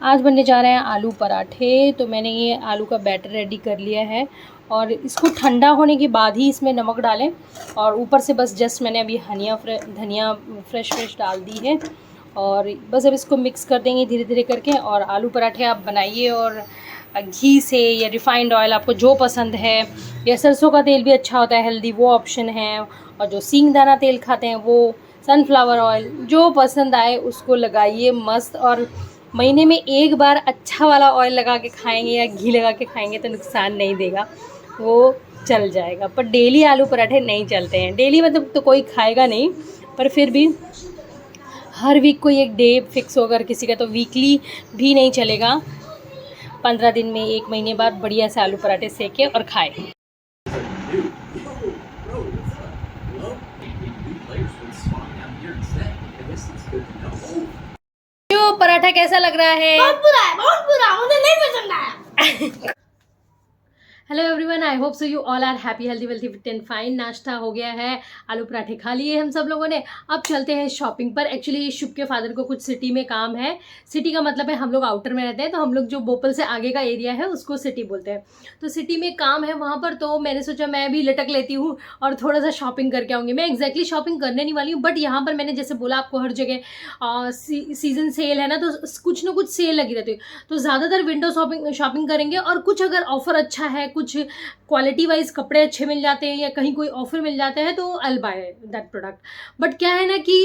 आज बनने जा रहे हैं आलू पराठे। तो मैंने ये आलू का बैटर रेडी कर लिया है और इसको ठंडा होने के बाद ही इसमें नमक डालें और ऊपर से बस जस्ट मैंने अभी धनिया फ्रेश डाल दी है और बस अब इसको मिक्स कर देंगे धीरे धीरे करके। और आलू पराठे आप बनाइए और घी से या रिफाइंड ऑयल आपको जो पसंद है, या सरसों का तेल भी अच्छा होता है हेल्दी, वो ऑप्शन है। और जो सींगदाना तेल खाते हैं वो, सनफ्लावर ऑयल, जो पसंद आए उसको लगाइए मस्त। और महीने में एक बार अच्छा वाला ऑयल लगा के खाएंगे या घी लगा के खाएंगे तो नुकसान नहीं देगा, वो चल जाएगा। पर डेली आलू पराठे नहीं चलते हैं। डेली मतलब तो कोई खाएगा नहीं, पर फिर भी हर वीक कोई एक डे फिक्स होकर किसी का, तो वीकली भी नहीं चलेगा। 15 दिन में, एक महीने बाद बढ़िया से आलू पराठे सेके और खाए। जो पराठा कैसा लग रहा है? बहुत बुरा, मुझे नहीं पसंद आया। Hello everyone, I hope so you all are happy, healthy, wealthy, fit and fine. नाश्ता हो गया है, आलू पराठे खा लिए हम सब लोगों ने। अब चलते हैं शॉपिंग पर। एक्चुअली शुभ के फादर को कुछ सिटी में काम है। सिटी का मतलब है हम लोग आउटर में रहते हैं, तो हम लोग जो भोपाल से आगे का एरिया है उसको सिटी बोलते हैं। तो सिटी में काम है वहाँ पर, तो मैंने सोचा मैं भी लटक लेती हूँ और थोड़ा सा शॉपिंग करके आऊँगी। मैं एक्जैक्टली शॉपिंग करने नहीं वाली हूँ, बट यहाँ पर मैंने जैसे बोला आपको, हर जगह सीजन सेल है ना, तो कुछ ना कुछ सेल लगी रहती है। तो ज़्यादातर विंडो शॉपिंग करेंगे, और कुछ अगर ऑफर अच्छा है, कुछ क्वालिटी वाइज कपड़े अच्छे मिल जाते हैं या कहीं कोई ऑफर मिल जाता है, तो I by that product. But क्या है ना कि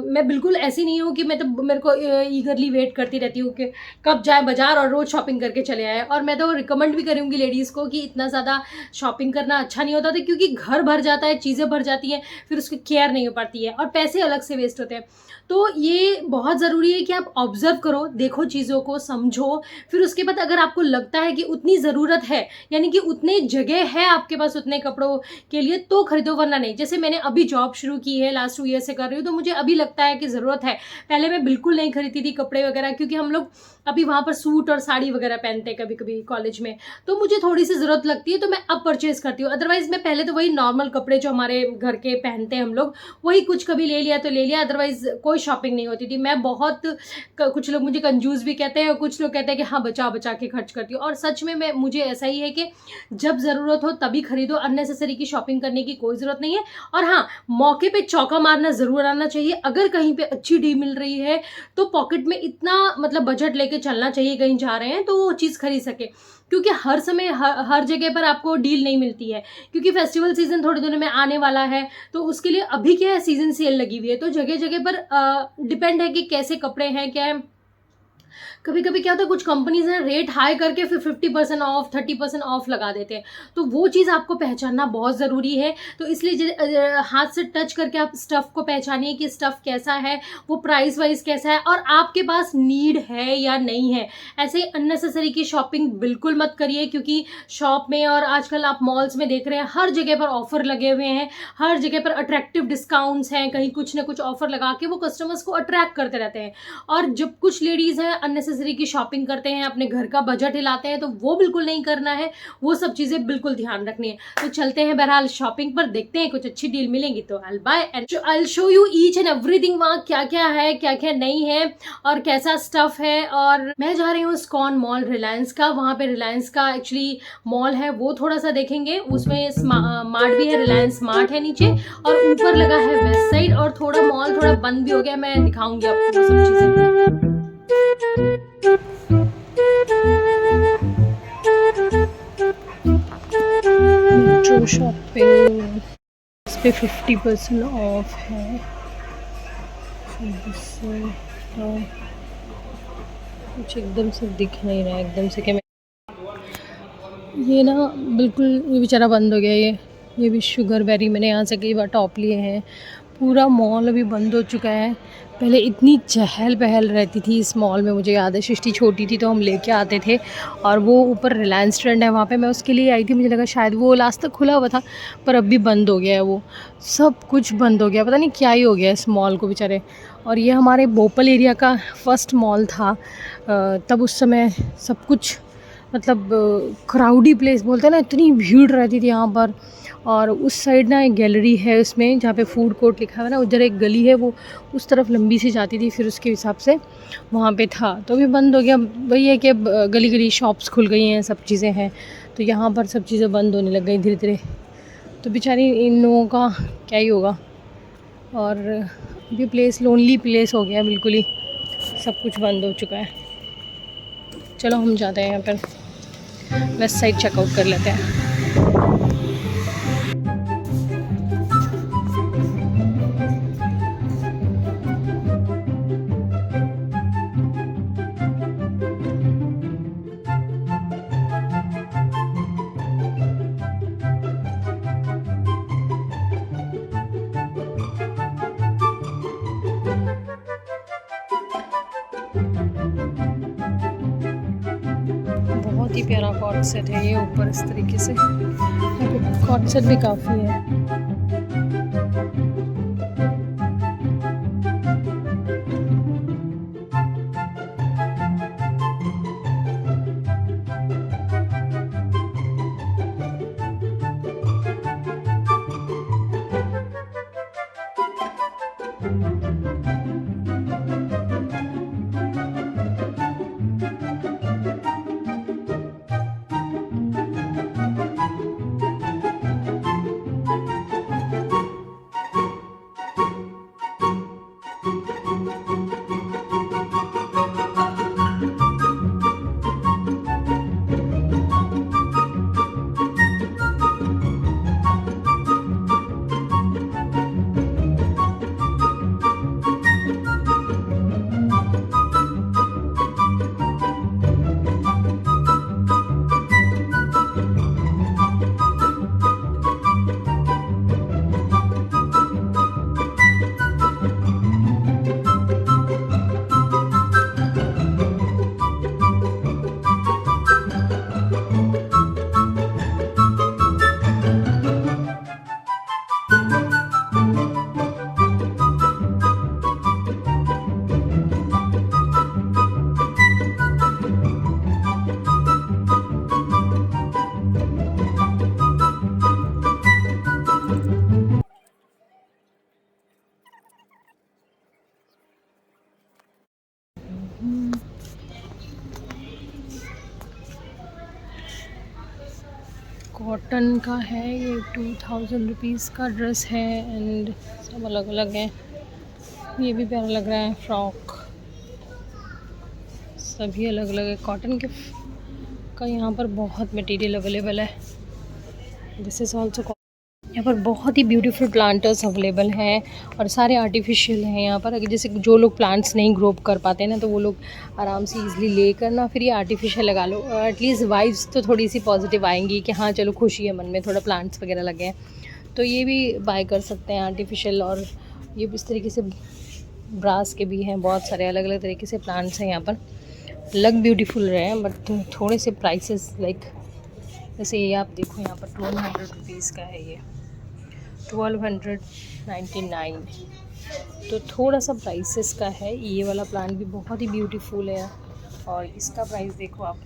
मैं बिल्कुल ऐसी नहीं हूँ कि मैं तो मेरे को ईगरली वेट करती रहती हूँ कि कब जाए बाजार और रोज़ शॉपिंग करके चले आए। और मैं तो रिकमेंड भी करूँगी लेडीज़ को कि इतना ज़्यादा शॉपिंग करना अच्छा नहीं होता था, क्योंकि घर भर जाता है, चीज़ें भर जाती हैं, फिर उसकी केयर नहीं हो पाती है और पैसे अलग से वेस्ट होते हैं। तो ये बहुत ज़रूरी है कि आप ऑब्जर्व करो, देखो चीज़ों को, समझो। फिर उसके बाद अगर आपको लगता है कि उतनी ज़रूरत है, यानी कि उतने जगह है आपके पास उतने कपड़ों के लिए, तो खरीदो, वरना नहीं। जैसे मैंने अभी जॉब शुरू की है, लास्ट 2 ईयर से कर रही हूँ, तो मुझे अभी लगता है कि ज़रूरत है। पहले मैं बिल्कुल नहीं खरीदती थी कपड़े वगैरह, क्योंकि हम लोग अभी वहाँ पर सूट और साड़ी वगैरह पहनते हैं कभी कभी कॉलेज में, तो मुझे थोड़ी सी ज़रूरत लगती है, तो मैं अब परचेज़ करती हूँ। अदरवाइज़ मैं पहले तो वही नॉर्मल कपड़े जो हमारे घर के पहनते हैं हम लोग, वही कुछ कभी ले लिया तो ले लिया, अदरवाइज़ कोई शॉपिंग नहीं होती थी। मैं बहुत, कुछ लोग मुझे कंजूस भी कहते हैं और कुछ लोग कहते हैं कि हाँ बचा बचा के खर्च करती हूँ। और सच में मुझे ऐसा ही है कि जब ज़रूरत हो तभी खरीदो, अननेसेसरी की शॉपिंग करने की कोई ज़रूरत नहीं है। और हाँ, मौके पे चौका मारना ज़रूर आना चाहिए। अगर कहीं पे अच्छी डील मिल रही है तो पॉकेट में इतना मतलब बजट लेके चलना चाहिए, कहीं जा रहे हैं तो वो चीज़ खरीद सके, क्योंकि हर समय हर जगह पर आपको डील नहीं मिलती है। क्योंकि फेस्टिवल सीजन थोड़े दिनों में आने वाला है, तो उसके लिए अभी क्या है, सीजन सेल लगी हुई है, तो जगह जगह पर डिपेंड है कि कैसे कपड़े हैं, क्या है। कभी कभी क्या होता है, कुछ कंपनीज हैं रेट हाई करके फिर 50% ऑफ, 30% ऑफ लगा देते हैं, तो वो चीज़ आपको पहचानना बहुत ज़रूरी है। तो इसलिए हाथ से टच करके आप स्टफ़ को पहचानिए कि स्टफ़ कैसा है, वो प्राइस वाइज कैसा है, और आपके पास नीड है या नहीं है। ऐसे ही अननेसेसरी की शॉपिंग बिल्कुल मत करिए, क्योंकि शॉप में और आजकल आप मॉल्स में देख रहे हैं हर जगह पर ऑफर लगे हुए हैं, हर जगह पर अट्रैक्टिव डिस्काउंट्स हैं, कहीं कुछ ना कुछ ऑफर लगा के वो कस्टमर्स को अट्रैक्ट करते रहते हैं। और जब कुछ लेडीज़ हैं अननेसेसरी की शॉपिंग करते हैं, अपने घर का बजट हिलाते हैं, तो वो बिल्कुल नहीं करना है, वो सब चीज़ें बिल्कुल ध्यान रखनी है। तो चलते हैं बहरहाल शॉपिंग पर, देखते हैं कुछ अच्छी डील मिलेंगी तो I buy and I show you each and everything, वहाँ क्या क्या है, क्या क्या नहीं है और कैसा स्टफ है। और मैं जा रही हूँ इस्कॉन मॉल, रिलायंस का। वहाँ पे रिलायंस का एक्चुअली मॉल है, वो थोड़ा सा देखेंगे। उसमें मार्ट भी है, रिलायंस मार्ट है नीचे, और ऊपर लगा है वेस्ट साइड। और थोड़ा मॉल थोड़ा बंद भी हो गया, मैं दिखाऊंगी आपको वो सब चीज़ें। मेट्रो शॉपिंग, इस पे 50% ऑफ है। कुछ एकदम से दिख नहीं रहा है, एकदम से क्या, ये ना बिल्कुल ये बेचारा बंद हो गया। ये भी शुगर बेरी मैंने यहाँ से कई बार टॉप लिए हैं। पूरा मॉल अभी बंद हो चुका है। पहले इतनी चहल पहल रहती थी इस मॉल में, मुझे याद है सृष्टि छोटी थी तो हम लेके आते थे। और वो ऊपर रिलायंस ट्रेंड है, वहाँ पे मैं उसके लिए आई थी, मुझे लगा शायद वो लास्ट तक खुला हुआ था, पर अब भी बंद हो गया है। वो सब कुछ बंद हो गया, पता नहीं क्या ही हो गया इस मॉल को बेचारे। और ये हमारे भोपाल एरिया का फर्स्ट मॉल था, तब उस समय सब कुछ मतलब क्राउडी प्लेस बोलते हैं ना, इतनी भीड़ रहती थी यहाँ पर। और उस साइड ना एक गैलरी है उसमें, जहाँ पे फूड कोर्ट लिखा हुआ है ना, उधर एक गली है, वो उस तरफ लंबी सी जाती थी, फिर उसके हिसाब से वहाँ पे था, तो अभी बंद हो गया। वही है कि अब गली गली शॉप्स खुल गई हैं, सब चीज़ें हैं, तो यहाँ पर सब चीज़ें बंद होने लग गई धीरे धीरे। तो बेचारी इन लोगों का क्या ही होगा। और अभी प्लेस लोनली प्लेस हो गया बिल्कुल ही, सब कुछ बंद हो चुका है। चलो हम जाते हैं यहाँ पर वेस्ट साइड, चेकआउट कर लेते हैं। बहुत ही प्यारा कॉट सेट है ये, ऊपर इस तरीके से कॉट सेट भी काफ़ी है। कॉटन का है ये, 2000 रुपीज़ का ड्रेस है, एंड सब अलग अलग है। ये भी प्यारा लग रहा है, फ्रॉक, सभी अलग अलग है। कॉटन के का यहाँ पर बहुत मटेरियल अवेलेबल है। दिस इज़ ऑल्सो, यहाँ पर बहुत ही ब्यूटीफुल प्लांटर्स अवेलेबल हैं, और सारे आर्टिफिशियल हैं यहाँ पर। अगर जैसे जो लोग प्लांट्स नहीं ग्रो कर पाते ना, तो वो लोग आराम से इजीली लेकर ना फिर ये आर्टिफिशियल लगा लो। एटलीस्ट वाइब्स तो थोड़ी सी पॉजिटिव आएंगी कि हाँ चलो खुशी है मन में, थोड़ा प्लांट्स वगैरह लगे हैं, तो ये भी बाय कर सकते हैं आर्टिफिशियल। और ये इस तरीके से ब्रास के भी हैं, बहुत सारे अलग अलग तरीके से प्लांट्स हैं यहाँ पर। लग ब्यूटीफुल रहे हैं, बट थोड़े से प्राइसेस लाइक, जैसे ये आप देखो यहाँ पर 1200 रुपीज़ का है ये, 1299, तो थोड़ा सा प्राइसेस का है। ये वाला प्लांट भी बहुत ही ब्यूटीफुल है, और इसका प्राइस देखो आप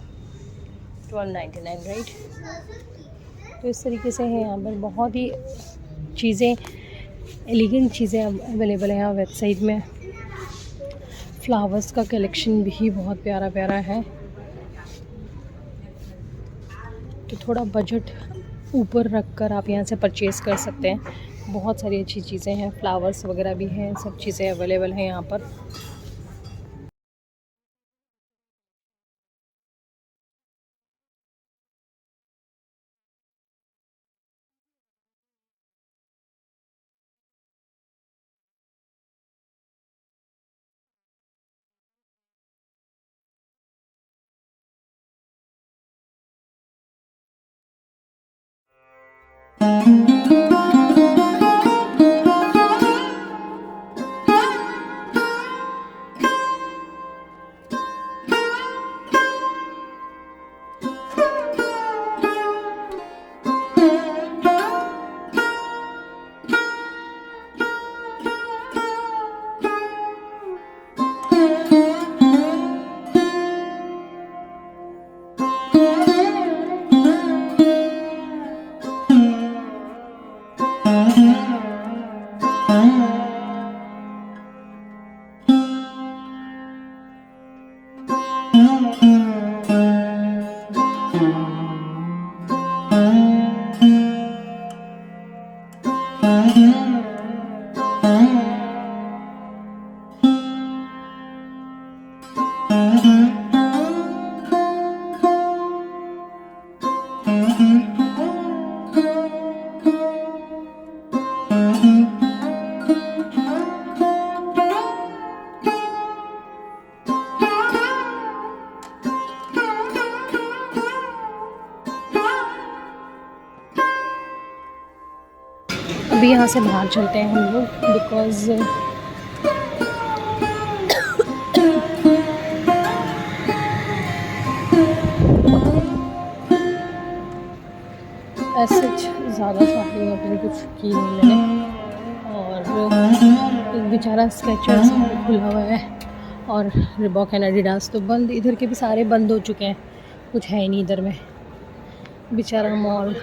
1299, राइट। तो इस तरीके से है यहाँ पर बहुत ही चीज़ें, एलिगेंट चीज़ें अवेलेबल है यहाँ वेबसाइट में। फ्लावर्स का कलेक्शन भी बहुत प्यारा प्यारा है, तो थोड़ा बजट ऊपर रख कर आप यहाँ से परचेज़ कर सकते हैं। बहुत सारी अच्छी चीज़ें हैं, फ्लावर्स वगैरह भी हैं, सब चीज़ें अवेलेबल हैं यहाँ पर। अभी यहाँ से बाहर चलते हैं हम लोग बिकॉज़ ऐसे ज़्यादा शॉपिंग वॉपिंग कुछ की नहीं मैंने। और एक बेचारा स्केचर्स खुला हुआ है और रिबॉक एंड एडिडास तो बंद, इधर के भी सारे बंद हो चुके हैं, कुछ है ही नहीं इधर में, बेचारा मॉल।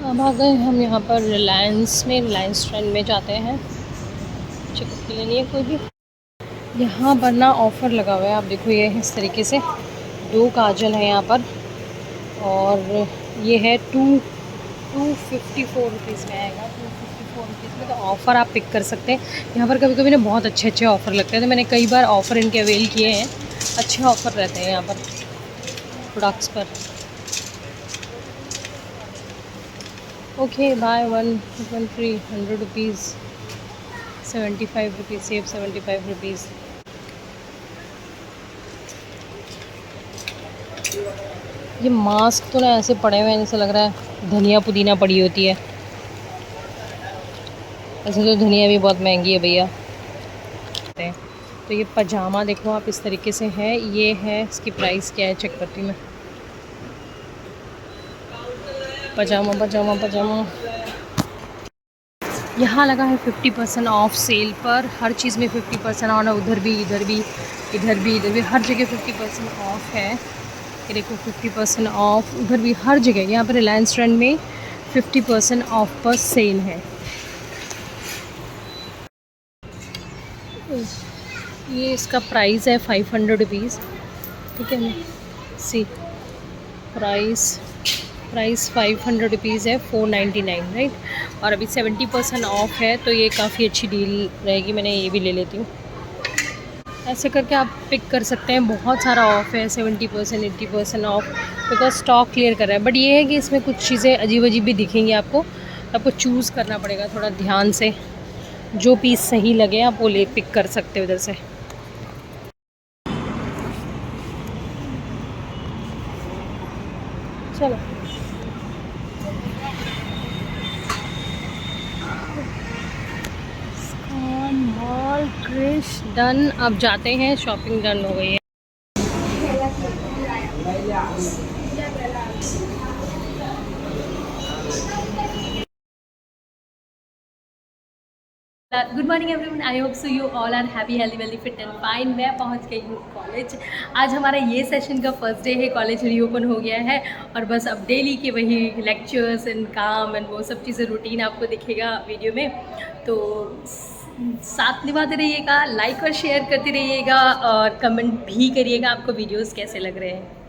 अब आ गए हम यहाँ पर रिलायंस में, रिलायंस ट्रेंड में जाते हैं, चेकअप के लिए नहीं है कोई भी। यहाँ पर ना ऑफ़र लगा हुआ है, आप देखो ये इस तरीके से 2 काजल है यहाँ पर और ये है 254 रुपीज़ में आएगा, 254 रुपीज़ में। तो ऑफ़र आप पिक कर सकते हैं यहाँ पर। कभी कभी ना बहुत अच्छे ऑफ़र लगते हैं, तो मैंने कई बार ऑफ़र इनके अवेल किए हैं, अच्छे ऑफ़र रहते हैं यहाँ पर प्रोडक्ट्स पर। Okay, buy 1 free 100 rupees, 75 rupees, save 75 rupees. ये मास्क तो ना ऐसे पड़े हुए हैं जैसे लग रहा है धनिया पुदीना पड़ी होती है। ऐसे तो धनिया भी बहुत महंगी है भैया। तो ये पजामा देखो आप इस तरीके से है, ये है, इसकी प्राइस क्या है चेक करती हूँ मैं। पजामा यहाँ लगा है 50% ऑफ सेल पर, हर चीज़ में 50% ऑन है, उधर भी इधर भी हर जगह 50% ऑफ है। ये देखो 50% ऑफ उधर भी, हर जगह यहाँ पर रिलायंस ट्रेंड में 50% ऑफ पर सेल है। ये इसका प्राइस है 500 रुपीज़, ठीक है ना, सी प्राइस 500 रुपीज़ है, 499 राइट। और अभी 70% ऑफ है, तो ये काफ़ी अच्छी डील रहेगी, मैंने ये भी ले लेती हूँ। ऐसे करके आप पिक कर सकते हैं, बहुत सारा ऑफ़ है, 70% 80% ऑफ, बिकॉज स्टॉक क्लियर कर रहा है। बट ये है कि इसमें कुछ चीज़ें अजीब भी दिखेंगी आपको चूज़ करना पड़ेगा थोड़ा ध्यान से, जो पीस सही लगे आप वो ले पिक कर सकते हो उधर से। चलो इस्कॉन मॉल क्रिश डन, अब जाते हैं, शॉपिंग डन हो गई है। Good morning everyone, I hope so you all are happy healthy wealthy fit and fine. मैं पहुंच गई हूँ कॉलेज। आज हमारा ये सेशन का फर्स्ट डे है, कॉलेज रीओपन हो गया है और बस अब डेली के वही लेक्चर्स एंड काम एंड वो सब चीज़ें रूटीन आपको दिखेगा वीडियो में। तो साथ निभाते रहिएगा, लाइक और शेयर करते रहिएगा और कमेंट भी करिएगा आपको वीडियोज़ कैसे लग रहे हैं।